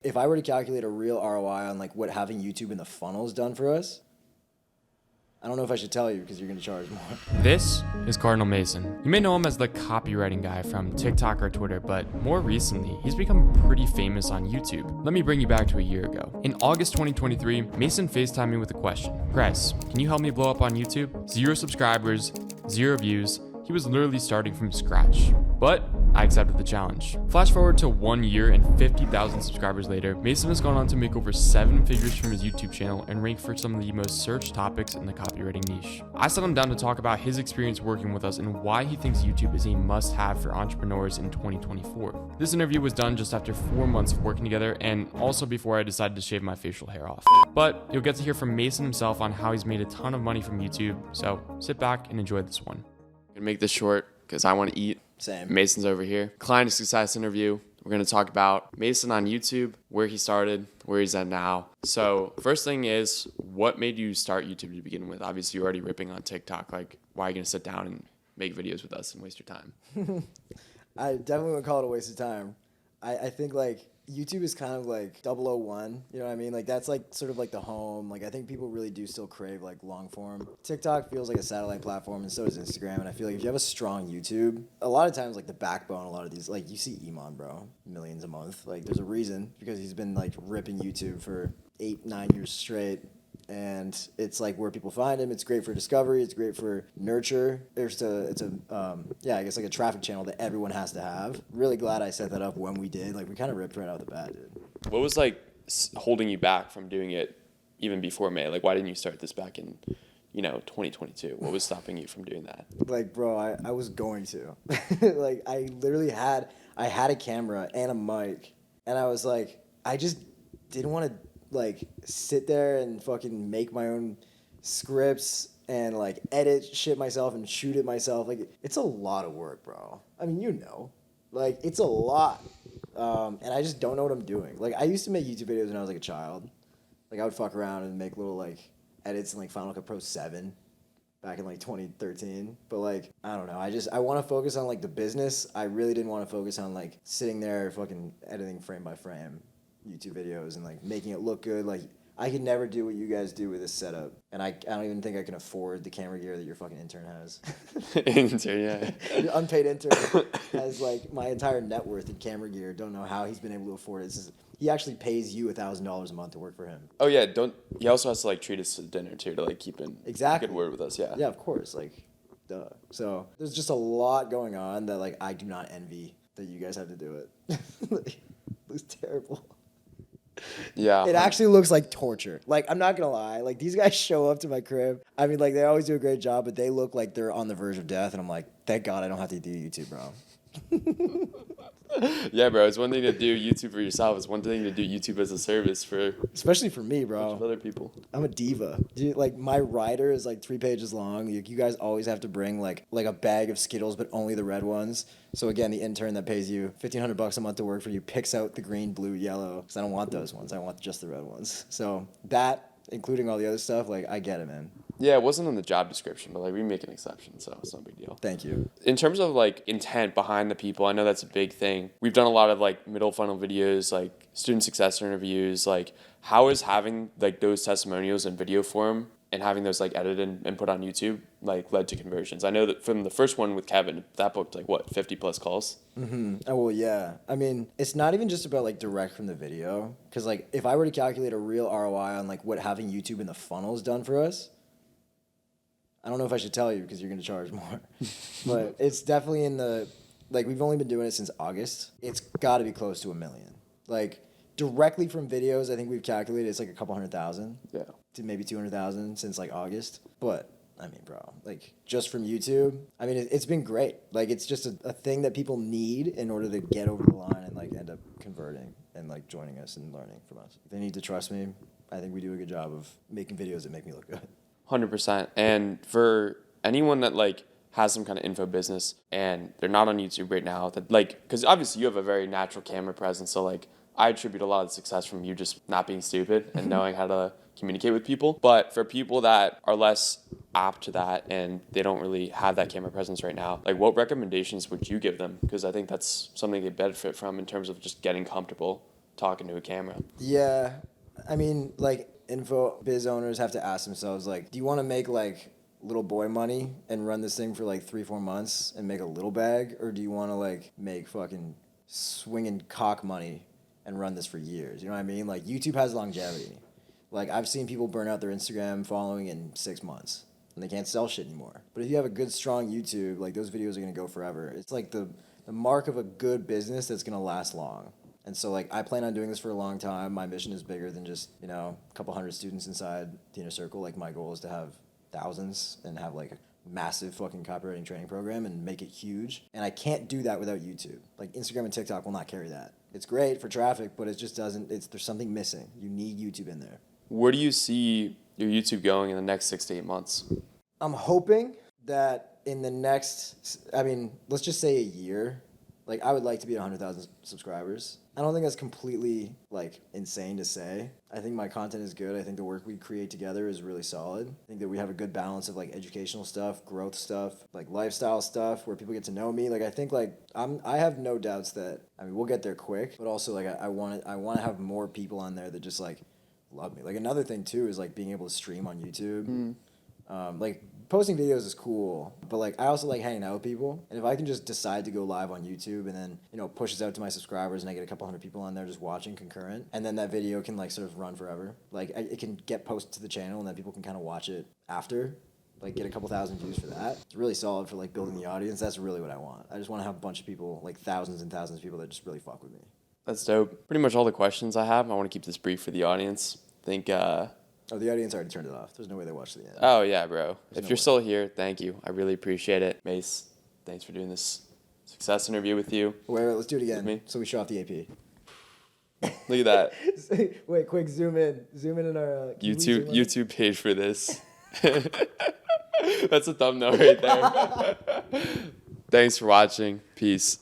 If I were to calculate a real ROI on like what having YouTube in the funnel has done for us, I don't know if I should tell you because you're going to charge more. This is Cardinal Mason. You may know him as the copywriting guy from TikTok or Twitter, but more recently, he's become pretty famous on YouTube. Let me bring you back to a year ago. In August 2023, Mason FaceTimed me with a question. Chris, can you help me blow up on YouTube? 0 subscribers, 0 views. He was literally starting from scratch, but I accepted the challenge. Flash forward to 1 year and 50,000 subscribers later, Mason has gone on to make over 7 figures from his YouTube channel and rank for some of the most searched topics in the copywriting niche. I sat him down to talk about his experience working with us and why he thinks YouTube is a must-have for entrepreneurs in 2024. This interview was done just after 4 months of working together and also before I decided to shave my facial hair off. But you'll get to hear from Mason himself on how he's made a ton of money from YouTube, so sit back and enjoy this one. I'm gonna make this short because I want to eat. Same. Mason's over here. Client success interview. We're going to talk about Mason on YouTube, where he started, where he's at now. So first thing is, what made you start YouTube to begin with? Obviously, you're already ripping on TikTok. Like, why are you going to sit down and make videos with us and waste your time? I definitely wouldn't call it a waste of time. I think like YouTube is kind of like 001, you know what I mean? Like that's like sort of like the home. Like I think people really do still crave like long form. TikTok feels like a satellite platform and so does Instagram. And I feel like if you have a strong YouTube, a lot of times like the backbone, a lot of these, like you see Iman, bro, millions a month. Like there's a reason because he's been like ripping YouTube for 8-9 years straight. And it's like where people find him. It's great for discovery. It's great for nurture. I guess like a traffic channel that everyone has to have. Really glad I set that up when we did. Like we kind of ripped right out the bat, dude. What was like holding you back from doing it even before May? Like, why didn't you start this back in, 2022? What was stopping you from doing that? Like, bro, I was going to. Like, I literally had a camera and a mic. And I was like, I just didn't want to like sit there and fucking make my own scripts and like edit shit myself and shoot it myself. Like it's a lot of work, bro. I mean, like it's a lot. And I just don't know what I'm doing. Like I used to make YouTube videos when I was like a child. Like I would fuck around and make little like edits in like Final Cut Pro 7 back in like 2013. But like, I don't know. I want to focus on like the business. I really didn't want to focus on like sitting there fucking editing frame by frame YouTube videos and like making it look good. Like I could never do what you guys do with this setup, and I don't even think I can afford the camera gear that your fucking intern has. Intern, yeah. Your unpaid intern has like my entire net worth in camera gear. Don't know how he's been able to afford it. He actually pays you $1,000 a month to work for him. Oh yeah, he also has to like treat us to dinner too to like keep in exactly good word with us. Yeah. Yeah, of course. Like, duh. So there's just a lot going on that like I do not envy that you guys have to do it. Like, it looks terrible. Yeah. It actually looks like torture. Like, I'm not gonna lie. Like, these guys show up to my crib. I mean, like, they always do a great job, but they look like they're on the verge of death. And I'm like, thank God I don't have to do YouTube, bro. Yeah, bro. It's one thing to do YouTube for yourself. It's one thing to do YouTube as a service for... Especially for me, bro. A bunch of other people. I'm a diva. Dude, like, my rider is, like, 3 pages long. You guys always have to bring, like a bag of Skittles, but only the red ones. So, again, the intern that pays you $1,500 a month to work for you picks out the green, blue, yellow. Because I don't want those ones. I want just the red ones. So, that, including all the other stuff, like, I get it, man. Yeah, it wasn't in the job description, but like we make an exception, so it's no big deal. Thank you. In terms of like intent behind the people, I know that's a big thing. We've done a lot of like middle funnel videos, like student success interviews. Like how is having like those testimonials in video form and having those like edited and put on YouTube like led to conversions? I know that from the first one with Kevin, that booked like what, 50 plus calls? Mm-hmm. Oh, well, yeah. I mean, it's not even just about like direct from the video. Because like if I were to calculate a real ROI on like what having YouTube in the funnel has done for us, I don't know if I should tell you because you're going to charge more. But it's definitely in the, like, we've only been doing it since August. It's got to be close to 1 million. Like, directly from videos, I think we've calculated it's like a couple 100,000. Yeah. To maybe 200,000 since, like, August. But, I mean, bro, like, just from YouTube, I mean, it's been great. Like, it's just a thing that people need in order to get over the line and, like, end up converting and, like, joining us and learning from us. They need to trust me. I think we do a good job of making videos that make me look good. 100%. And for anyone that like has some kind of info business and they're not on YouTube right now, that like, because obviously you have a very natural camera presence, so like I attribute a lot of the success from you just not being stupid and knowing how to communicate with people. But for people that are less apt to that and they don't really have that camera presence right now, like what recommendations would you give them? Because I think that's something they benefit from in terms of just getting comfortable talking to a camera. Yeah. I mean, like, info biz owners have to ask themselves, like, do you want to make, like, little boy money and run this thing for, like, 3-4 months and make a little bag? Or do you want to, like, make fucking swinging cock money and run this for years? You know what I mean? Like, YouTube has longevity. Like, I've seen people burn out their Instagram following in 6 months. And they can't sell shit anymore. But if you have a good, strong YouTube, like, those videos are going to go forever. It's, like, the mark of a good business that's going to last long. And so, like, I plan on doing this for a long time. My mission is bigger than just, you know, a couple hundred students inside the inner circle. Like, my goal is to have thousands and have, like, a massive fucking copywriting training program and make it huge. And I can't do that without YouTube. Like, Instagram and TikTok will not carry that. It's great for traffic, but it just doesn't, there's something missing. You need YouTube in there. Where do you see your YouTube going in the next 6 to 8 months? I'm hoping that in the next, I mean, let's just say a year, like, I would like to be at 100,000 subscribers. I don't think that's completely, like, insane to say. I think my content is good. I think the work we create together is really solid. I think that we have a good balance of, like, educational stuff, growth stuff, like, lifestyle stuff where people get to know me. Like, I think, like, I have no doubts that, I mean, we'll get there quick, but also, like, I want to have more people on there that just, like, love me. Like, another thing, too, is, like, being able to stream on YouTube. Like, posting videos is cool, but, like, I also like hanging out with people. And if I can just decide to go live on YouTube and then, you know, push this out to my subscribers and I get a couple hundred people on there just watching concurrent, and then that video can, like, sort of run forever. Like, it can get posted to the channel and then people can kind of watch it after, like, get a couple thousand views for that. It's really solid for, like, building the audience. That's really what I want. I just want to have a bunch of people, like, thousands and thousands of people that just really fuck with me. That's dope. Pretty much all the questions I have. I want to keep this brief for the audience. I think, Oh, the audience already turned it off. There's no way they watched the end. Oh, yeah, bro. If no you're way. still here, thank you. I really appreciate it. Mace, thanks for doing this success interview with you. Wait, let's do it again. Me? So we show off the AP. Look at that. Wait, quick, zoom in. Zoom in our YouTube page for this. That's a thumbnail right there. Thanks for watching. Peace.